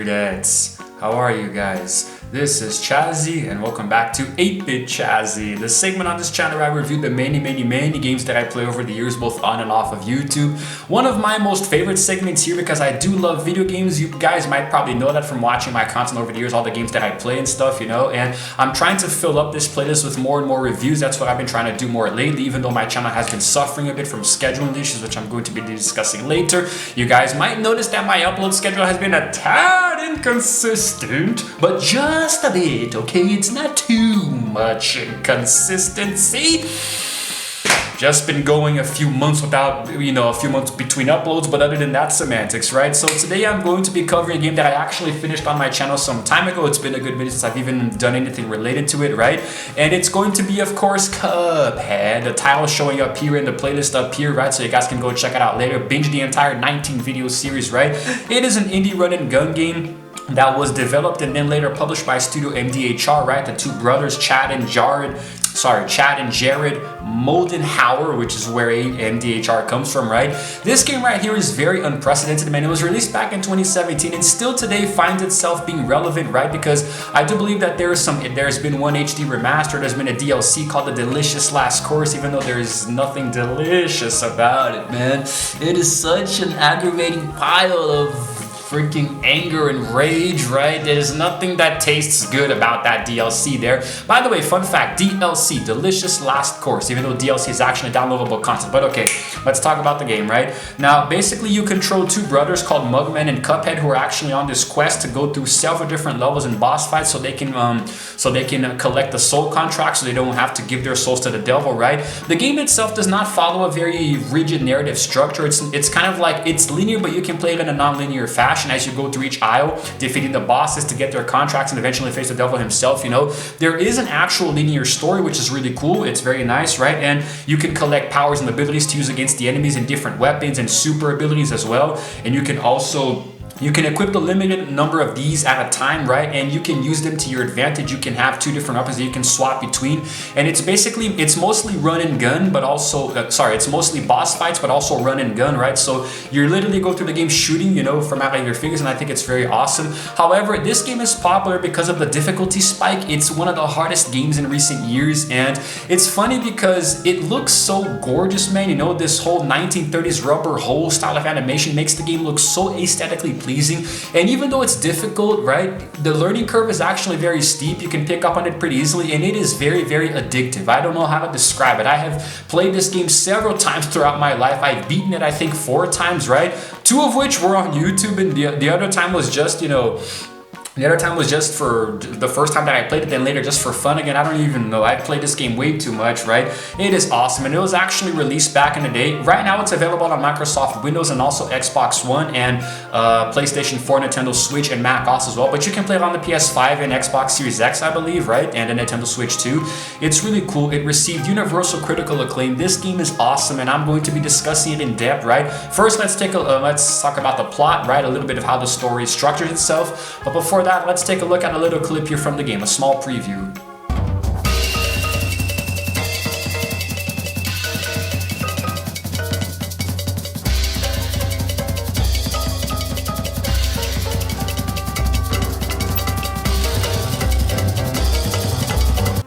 dudettes. How are you guys? This is Chazzy and welcome back to 8-Bit Chazzy, the segment on this channel where I review the many games that I play over the years both on and off of YouTube. One of my most favorite segments here because I do love video games. You guys might probably know that from watching my content over the years, all the games that I play and stuff, you know, and I'm trying to fill up this playlist with more and more reviews. That's what I've been trying to do more lately, even though my channel has been suffering a bit from scheduling issues, which I'm going to be discussing later. You guys might notice that my upload schedule has been a tad inconsistent, but just a bit, okay? It's not too much inconsistency. Just been going a few months without, a few months between uploads, but other than that, semantics, right? So today I'm going to be covering a game that I actually finished on my channel some time ago. It's been a good minute since I've even done anything related to it, right? And it's going to be, of course, Cuphead. The title showing up here in the playlist up here, right? So you guys can go check it out later. Binge the entire 19 video series, right? It is an indie run and gun game that was developed and then later published by Studio MDHR, right? The two brothers, Chad and Jared Moldenhauer, which is where MDHR comes from, right? This game right here is very unprecedented, man. It was released back in 2017 and still today finds itself being relevant, right? Because I do believe that there's been one HD remaster, there's been a DLC called The Delicious Last Course, even though there is nothing delicious about it, man. It is such an aggravating pile of freaking anger and rage, right? There's nothing that tastes good about that DLC there. By the way, fun fact, DLC, Delicious Last Course, even though DLC is actually downloadable content. But okay, let's talk about the game, right? Now, basically you control two brothers called Mugman and Cuphead who are actually on this quest to go through several different levels and boss fights so they can collect the soul contract so they don't have to give their souls to the devil, right? The game itself does not follow a very rigid narrative structure. It's kind of like, it's linear, but you can play it in a non-linear fashion as you go through each aisle, defeating the bosses to get their contracts and eventually face the devil himself, you know. There is an actual linear story, which is really cool. It's very nice, right? And you can collect powers and abilities to use against the enemies and different weapons and super abilities as well. And you can equip the limited number of these at a time, right? And you can use them to your advantage. You can have two different weapons that you can swap between. And it's mostly run and gun, but also, it's mostly boss fights, but also run and gun, right? So you literally go through the game shooting, from out of your fingers, and I think it's very awesome. However, this game is popular because of the difficulty spike. It's one of the hardest games in recent years, and it's funny because it looks so gorgeous, man. This whole 1930s rubber hole style of animation makes the game look so aesthetically pleasing. And even though it's difficult, right, the learning curve is actually very steep. You can pick up on it pretty easily, and it is very addictive. I don't know how to describe it. I have played this game several times throughout my life. I've beaten it, I think, 4 times, right? 2 of which were on YouTube, and the other time was just, the other time was just for the first time that I played it, then later just for fun again. I don't even know. I played this game way too much, right? It is awesome, and it was actually released back in the day. Right now it's available on Microsoft Windows and also Xbox One and PlayStation 4, Nintendo Switch, and Mac OS as well. But you can play it on the PS5 and Xbox Series X, I believe, right? And the Nintendo Switch too. It's really cool. It received universal critical acclaim. This game is awesome, and I'm going to be discussing it in depth, right? First, let's talk about the plot, right? A little bit of how the story structures itself. But before that, let's take a look at a little clip here from the game, a small preview.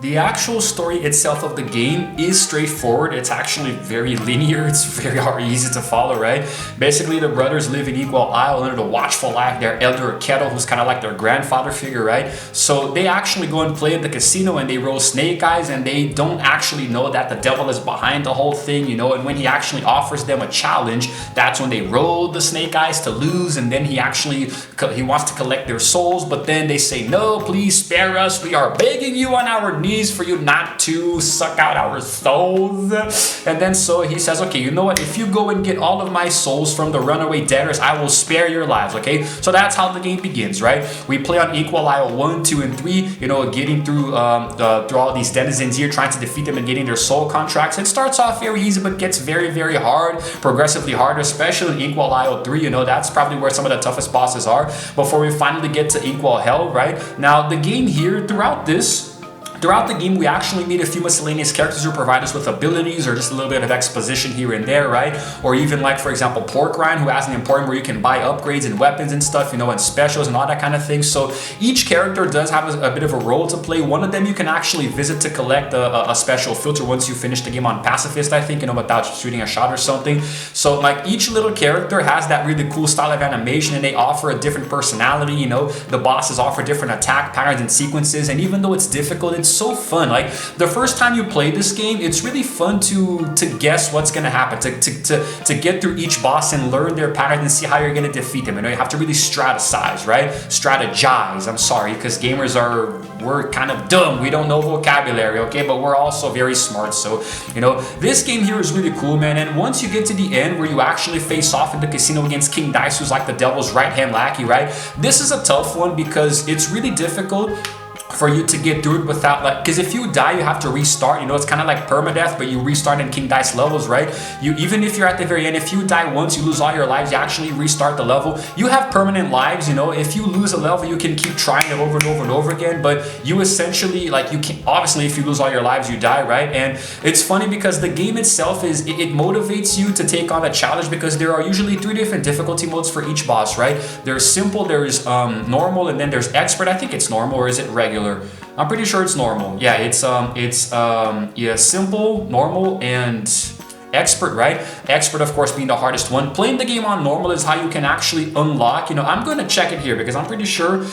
The actual story itself of the game is straightforward. It's actually very linear. It's very easy to follow, right? Basically, the brothers live in Equal Isle under the watchful eye of their elder Kettle, who's kind of like their grandfather figure, right? So they actually go and play at the casino and they roll snake eyes, and they don't actually know that the devil is behind the whole thing, and when he actually offers them a challenge, that's when they roll the snake eyes to lose, and then he wants to collect their souls, but then they say, no, please spare us. We are begging you on our knees for you not to suck out our souls. And then so he says, okay, you know what, if you go and get all of my souls from the runaway debtors, I will spare your lives, okay? So that's how the game begins, right? We play on Equal Isle 1, 2, and 3, getting through all these denizens here, trying to defeat them and getting their soul contracts. It starts off very easy, but gets very hard, progressively harder, especially in Equal Isle 3, that's probably where some of the toughest bosses are, before we finally get to Equal Hell, right? Now, the game here, throughout this, Throughout the game, we actually meet a few miscellaneous characters who provide us with abilities or just a little bit of exposition here and there, right? Or even like, for example, Pork Rind, who has an important where you can buy upgrades and weapons and stuff, you know, and specials and all that kind of thing. So each character does have a bit of a role to play. One of them you can actually visit to collect a special filter once you finish the game on Pacifist, I think, you know, without shooting a shot or something. So like each little character has that really cool style of animation, and they offer a different personality, you know. The bosses offer different attack patterns and sequences, and even though it's difficult, it's so fun. Like the first time you play this game, it's really fun to guess what's gonna happen, to get through each boss and learn their patterns and see how you're gonna defeat them. You know, you have to really strategize, right? Strategize, I'm sorry, because gamers we're kind of dumb. We don't know vocabulary, okay? But we're also very smart. So, you know, this game here is really cool, man. And once you get to the end where you actually face off in the casino against King Dice, who's like the devil's right-hand lackey, right? This is a tough one because it's really difficult for you to get through it without, like, because if you die, you have to restart. You know, it's kind of like permadeath, but you restart in King Dice levels, right? You, even if you're at the very end, if you die once, you lose all your lives, you actually restart the level. You have permanent lives, you know. If you lose a level, you can keep trying it over and over and over again, but you essentially, like, you can, obviously, if you lose all your lives, you die, right? And it's funny because the game itself is, it motivates you to take on a challenge because there are usually 3 different difficulty modes for each boss, right? There's simple, there's normal, and then there's expert. I think it's normal, or is it regular? I'm pretty sure it's normal. Yeah, it's simple, normal, and expert, right? Expert, of course, being the hardest one. Playing the game on normal is how you can actually unlock, you know, I'm going to check it here because I'm pretty sure.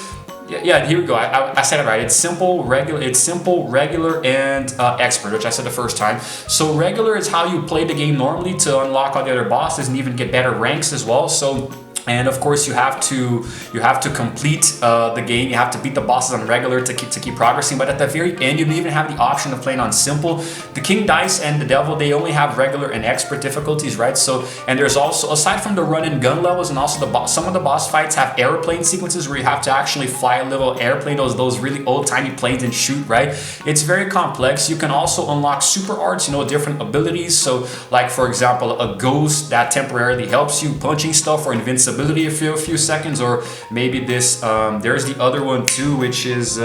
Yeah, here we go. I said it right. It's simple, regular, and expert, which I said the first time. So regular is how you play the game normally to unlock all the other bosses and even get better ranks as well. So, and of course, you have to complete the game. You have to beat the bosses on regular to keep progressing. But at the very end, you don't even have the option of playing on simple. The King Dice and the Devil, they only have regular and expert difficulties, right? So, and there's also, aside from the run and gun levels, and also some of the boss fights have airplane sequences where you have to actually fly a little airplane, those really old timey planes, and shoot, right? It's very complex. You can also unlock super arts, you know, different abilities. So, like for example, a ghost that temporarily helps you punching stuff, or invincibility for a few seconds, or maybe this there's the other one too, which is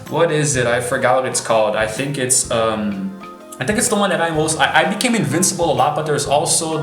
what is it? I forgot what it's called. I think it's the one that I became invincible a lot, but there's also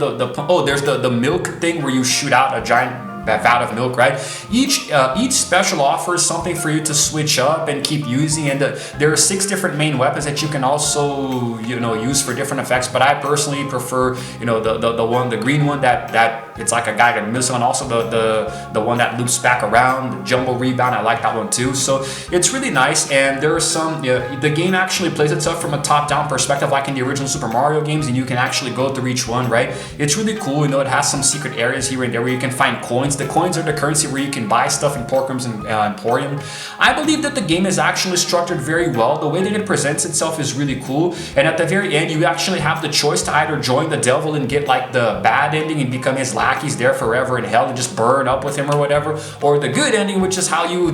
there's the milk thing where you shoot out a giant vat of milk, right? Each special offers something for you to switch up and keep using, and there are 6 different main weapons that you can also, you know, use for different effects. But I personally prefer, you know, the green one that it's like a guy got a missile, and also the one that loops back around, the jumbo rebound. I like that one too. So it's really nice, and there are some. The game actually plays itself from a top-down perspective, like in the original Super Mario games, and you can actually go through each one, right? It's really cool. You know, it has some secret areas here and there where you can find coins. The coins are the currency where you can buy stuff in Porkham's and Emporium. I believe that the game is actually structured very well. The way that it presents itself is really cool. And at the very end, you actually have the choice to either join the devil and get like the bad ending and become his lackeys there forever in hell and just burn up with him or whatever, or the good ending, which is how you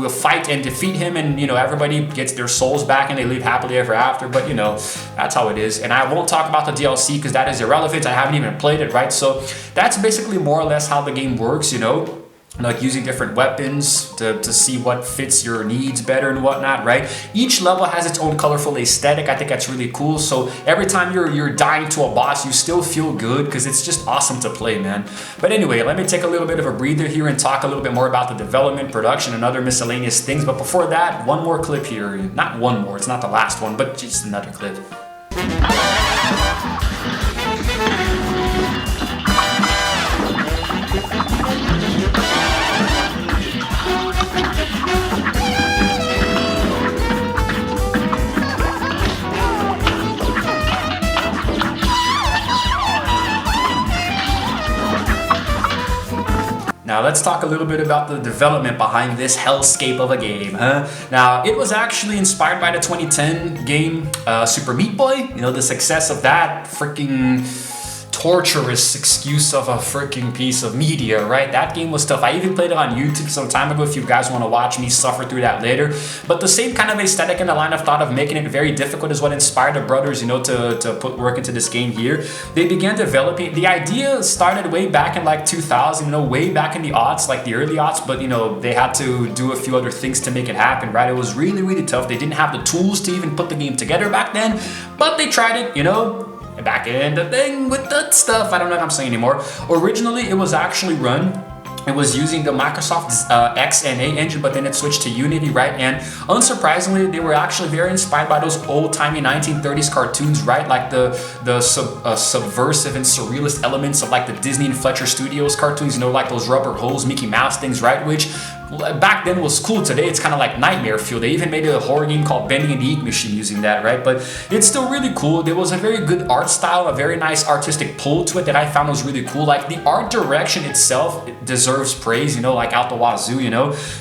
fight and defeat him, and you know, everybody gets their souls back and they live happily ever after. But you know, that's how it is. And I won't talk about the DLC because that is irrelevant. I haven't even played it, right? So that's basically more or less how the game works, you know, like using different weapons to see what fits your needs better and whatnot, right? Each level has its own colorful aesthetic. I think that's really cool. So every time you're dying to a boss, you still feel good because it's just awesome to play, man. But anyway, let me take a little bit of a breather here and talk a little bit more about the development, production, and other miscellaneous things. But before that, one more clip here. Not one more, it's not the last one, but just another clip. Now let's talk a little bit about the development behind this hellscape of a game, huh? Now, it was actually inspired by the 2010 game Super Meat Boy. You know, the success of that freaking torturous excuse of a freaking piece of media, right? That game was tough. I even played it on YouTube some time ago if you guys want to watch me suffer through that later. But the same kind of aesthetic and the line of thought of making it very difficult is what inspired the brothers, to put work into this game here. They began developing, the idea started way back in like 2000, way back in the aughts, like the early aughts, but they had to do a few other things to make it happen, right? It was really, really tough. They didn't have the tools to even put the game together back then, but they tried it, back in the thing with that stuff. I don't know what I'm saying anymore. Originally, it was actually run. It was using the Microsoft XNA engine, but then it switched to Unity, right? And unsurprisingly, they were actually very inspired by those old-timey 1930s cartoons, right? Like the subversive and surrealist elements of like the Disney and Fletcher Studios cartoons, like those rubber hose, Mickey Mouse things, right? Which back then was cool. Today it's kind of like nightmare fuel. They even made a horror game called Bending and the Ink Machine using that, right? But it's still really cool. There was a very good art style, a very nice artistic pull to it that I found was really cool. Like the art direction itself, it deserves praise, like out the wazoo,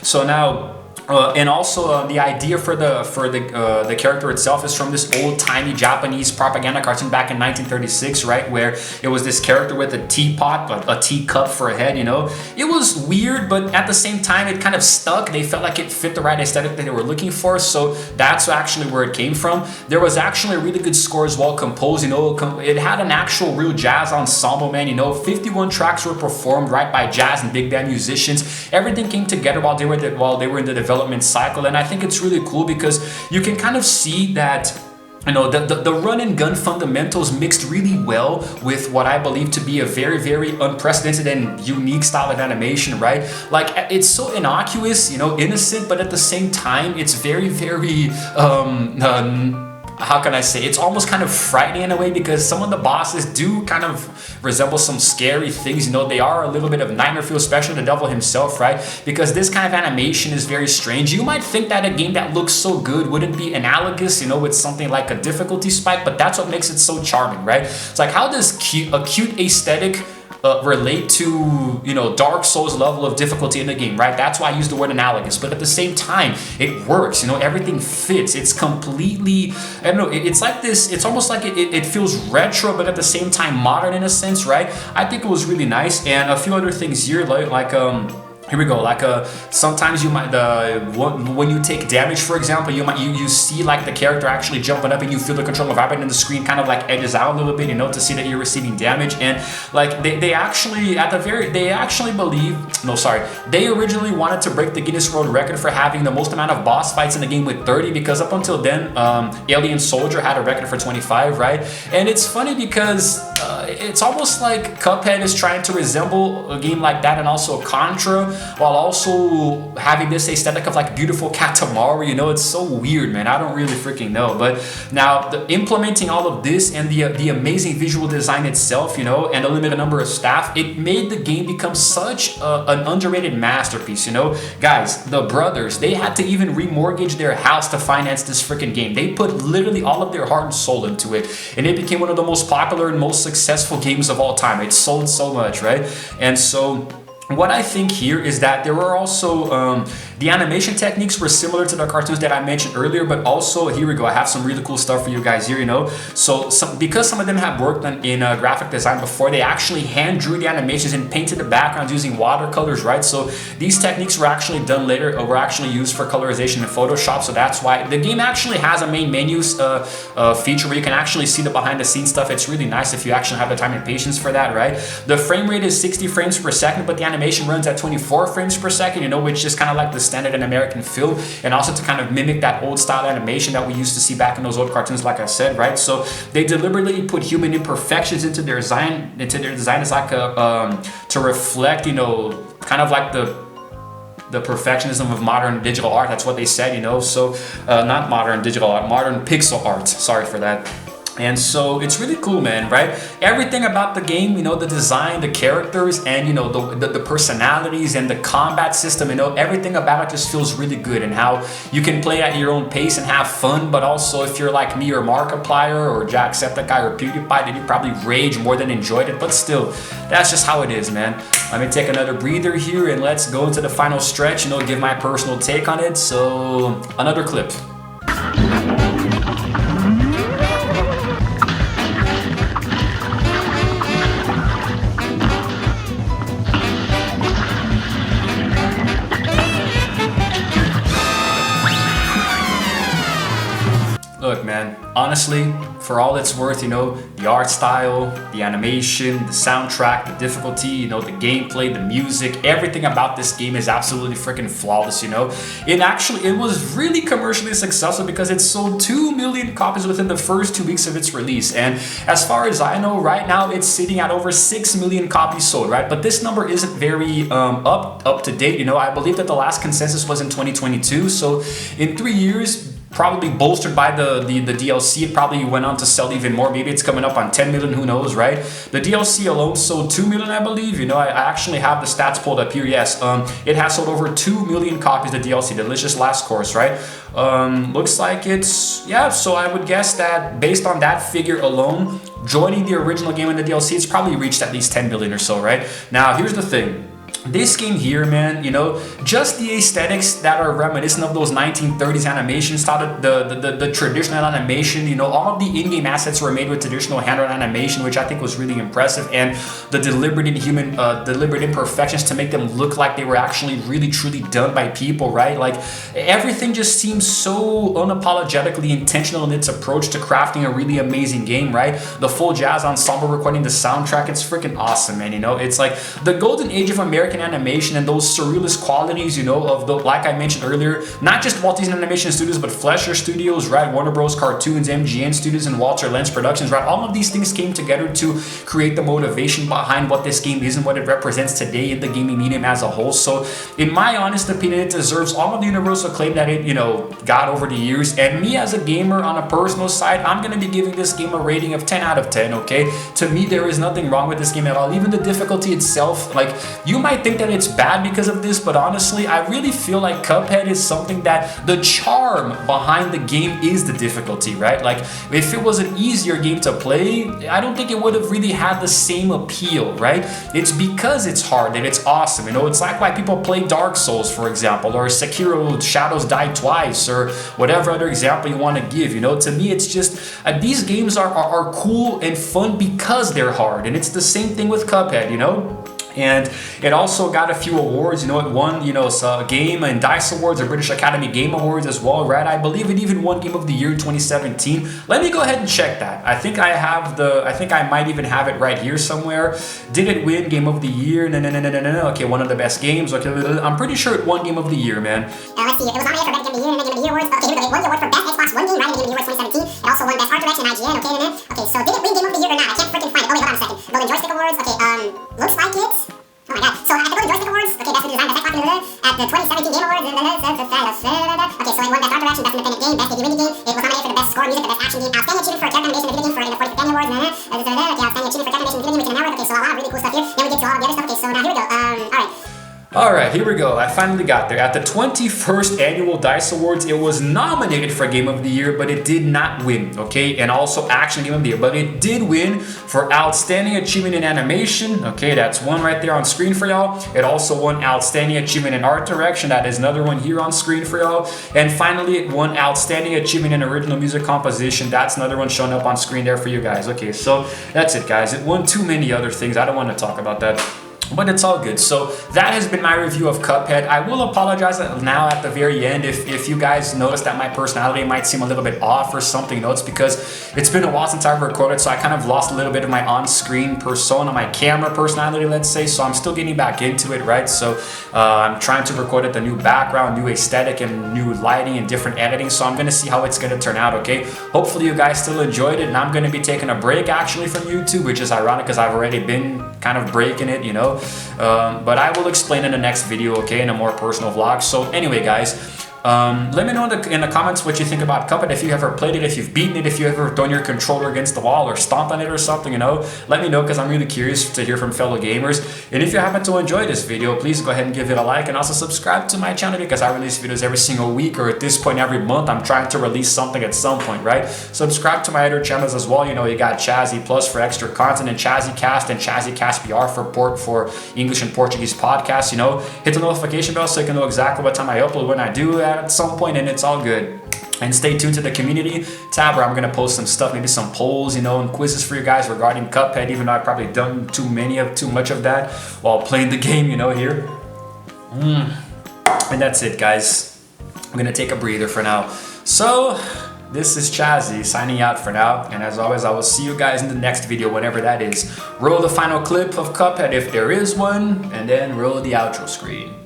So now and also the idea for the character itself is from this old-timey Japanese propaganda cartoon back in 1936, right, where it was this character with a teapot, a teacup for a head. It was weird, but at the same time it kind of stuck. They felt like it fit the right aesthetic that they were looking for, so that's actually where it came from. There was actually a really good score as well composed. It had an actual real jazz ensemble, man. 51 tracks were performed right by jazz and big band musicians. Everything came together while they were in the development cycle, and I think it's really cool because you can kind of see that the run and gun fundamentals mixed really well with what I believe to be a very, very unprecedented and unique style of animation, right? Like it's so innocuous, innocent, but at the same time it's very, very how can I say, it's almost kind of frightening in a way because some of the bosses do kind of resemble some scary things. They are a little bit of nightmare fuel, especially the devil himself, right? Because this kind of animation is very strange. You might think that a game that looks so good wouldn't be analogous, with something like a difficulty spike, but that's what makes it so charming, right? It's like, how does a cute aesthetic relate to Dark Souls level of difficulty in the game, right? That's why I use the word analogous, but at the same time it works. Everything fits. It's completely, I don't know, it's like this, it's almost like it feels retro, but at the same time modern in a sense, right? I think it was really nice. And a few other things here, like here we go. Like sometimes you might when you take damage, for example, you see like the character actually jumping up, and you feel the controller vibrating, and the screen kind of like edges out a little bit, to see that you're receiving damage. And like they actually they originally wanted to break the Guinness World Record for having the most amount of boss fights in the game with 30, because up until then Alien Soldier had a record for 25, right? And it's funny because it's almost like Cuphead is trying to resemble a game like that, and also Contra, while also having this aesthetic of like beautiful Katamari. It's so weird, man. I don't really freaking know. But now implementing all of this and the amazing visual design itself, and a limited number of staff, it made the game become such an underrated masterpiece. Guys, the brothers, they had to even remortgage their house to finance this freaking game. They put literally all of their heart and soul into it, and it became one of the most popular and most successful games of all time. It sold so much, right? And so what I think here is that there were also the animation techniques were similar to the cartoons that I mentioned earlier, but also here we go, I have some really cool stuff for you guys here. So because some of them have worked in graphic design before, they actually hand drew the animations and painted the backgrounds using watercolors, right? So these techniques were actually done later, were actually used for colorization in Photoshop. So that's why the game actually has a main menus feature where you can actually see the behind the scenes stuff. It's really nice if you actually have the time and patience for that, right? The frame rate is 60 frames per second, but the animation runs at 24 frames per second, which is kind of like the standard in American film, and also to kind of mimic that old style animation that we used to see back in those old cartoons, like I said, right? So they deliberately put human imperfections into their design as like to reflect, kind of like the perfectionism of modern digital art. That's what they said, So not modern digital art, modern pixel art. Sorry for that. And so it's really cool, man, right? Everything about the game, the design, the characters, and the personalities and the combat system, everything about it just feels really good, and how you can play at your own pace and have fun. But also, if you're like me or Markiplier or Jacksepticeye or PewDiePie, then you probably rage more than enjoyed it. But still, that's just how it is, man. Let me take another breather here and let's go into the final stretch, give my personal take on it. So another clip. look, man, honestly, for all it's worth, you know, the art style, the animation, the soundtrack, the difficulty, you know, the gameplay, the music, everything about this game is absolutely freaking flawless, you know. It was really commercially successful because it sold 2 million copies within the first 2 weeks of its release. And as far as I know, right now it's sitting at over 6 million copies sold, right? But this number isn't very up to date, you know. I believe that the last consensus was in 2022, so in 3 years, probably bolstered by the DLC, it probably went on to sell even more. Maybe it's coming up on 10 million, who knows, right? The DLC alone sold 2 million, I believe. You know, I actually have the stats pulled up here. Yes, it has sold over 2 million copies, the DLC, Delicious Last Course, right? Looks like it's, yeah, so I would guess that based on that figure alone, joining the original game in the DLC, it's probably reached at least 10 million or so, right? Now, here's the thing. This game here, man, you know, just the aesthetics that are reminiscent of those 1930s animations, the traditional animation, you know, all of the in-game assets were made with traditional hand-drawn animation, which I think was really impressive, and the deliberate imperfections to make them look like they were actually really truly done by people, right? Like, everything just seems so unapologetically intentional in its approach to crafting a really amazing game, right? The full jazz ensemble recording the soundtrack, it's freaking awesome, man, you know. It's like the golden age of American animation and those surrealist qualities, you know, of the, like I mentioned earlier, not just Walt Disney Animation Studios, but Fleischer Studios, right? Warner Bros. Cartoons, MGM Studios, and Walter Lentz Productions, right? All of these things came together to create the motivation behind what this game is and what it represents today in the gaming medium as a whole. So, in my honest opinion, it deserves all of the universal acclaim that it, you know, got over the years. And me as a gamer, on a personal side, I'm gonna be giving this game a rating of 10 out of 10, okay? To me, there is nothing wrong with this game at all. Even the difficulty itself, like, you might think that it's bad because of this, but honestly, I really feel like Cuphead is something that the charm behind the game is the difficulty, right? Like, if it was an easier game to play, I don't think it would have really had the same appeal, right? It's because it's hard that it's awesome, you know? It's like why people play Dark Souls, for example, or Sekiro Shadows Die Twice, or whatever other example you want to give, you know? To me, it's just, these games are cool and fun because they're hard, and it's the same thing with Cuphead, you know? And it also got a few awards, you know, it won, you know, Game and Dice Awards, or British Academy Game Awards as well, right? I believe it even won Game of the Year in 2017. Let me go ahead and check that. I think I might even have it right here somewhere. Did it win Game of the Year? No. Okay, one of the best games. Okay, I'm pretty sure it won Game of the Year, man. Let's see, it was nominated for Best Game of the Year and Game of the Year Awards. Okay, here we go. It won the award for Best Xbox One Game, right, in Game of the Year 2017. It also won Best Art Direction in IGN, okay, so did it win Game of the Year or not? I can't freaking find it. Oh wait, hold on a second. Golden Joystick Awards, okay, looks like it. Oh my god. So at the Golden Joystick Awards, okay, Best New Design, Best Xbox, at the 2017 Game Awards, okay, so it won Best Art Direction, Best Independent Game, Best Indie Game. It was nominated for the Best Score, Music, the Best Action Game, Outstanding Achievement for Character Animation in Video Game for the 45th Annie Awards, okay, Outstanding Achievement for Character Animation in Video Game, which is an award. Okay, so a lot of really cool stuff here. Then we get to all the other stuff. Okay, so now here we go. Alright. Alright, here we go. I finally got there. At the 21st Annual DICE Awards, it was nominated for Game of the Year, but it did not win, okay? And also Action Game of the Year, but it did win for Outstanding Achievement in Animation, okay? That's one right there on screen for y'all. It also won Outstanding Achievement in Art Direction. That is another one here on screen for y'all. And finally, it won Outstanding Achievement in Original Music Composition. That's another one showing up on screen there for you guys. Okay, so that's it, guys. It won too many other things. I don't want to talk about that, but it's all good. So that has been my review of Cuphead. I will apologize now at the very end if you guys notice that my personality might seem a little bit off or something. No, it's because it's been a while since I've recorded, so I kind of lost a little bit of my on-screen persona, my camera personality, let's say. So I'm still getting back into it, right? So I'm trying to record it, the new background, new aesthetic, and new lighting and different editing. So I'm going to see how it's going to turn out, okay? Hopefully you guys still enjoyed it, and I'm going to be taking a break actually from YouTube, which is ironic because I've already been kind of breaking it, you know? But I will explain in the next video, okay, in a more personal vlog. So anyway, guys, let me know in the comments what you think about Cuphead. If you ever played it, if you've beaten it, if you ever thrown your controller against the wall or stomped on it or something, you know, let me know because I'm really curious to hear from fellow gamers. And if you happen to enjoy this video, please go ahead and give it a like and also subscribe to my channel because I release videos every single week, or at this point every month. I'm trying to release something at some point, right? Subscribe to my other channels as well. You know, you got Chazzy Plus for extra content, and Chazzy Cast and Chazzy Cast BR for English and Portuguese podcasts. You know, hit the notification bell so you can know exactly what time I upload when I do at some point, and it's all good. And stay tuned to the community tab where I'm going to post some stuff, maybe some polls, you know, and quizzes for you guys regarding Cuphead, even though I've probably done too much of that while playing the game, you know, here. And that's it, guys. I'm going to take a breather for now. So, this is Chazzy signing out for now, and as always, I will see you guys in the next video, whenever that is. Roll the final clip of Cuphead if there is one, and then roll the outro screen.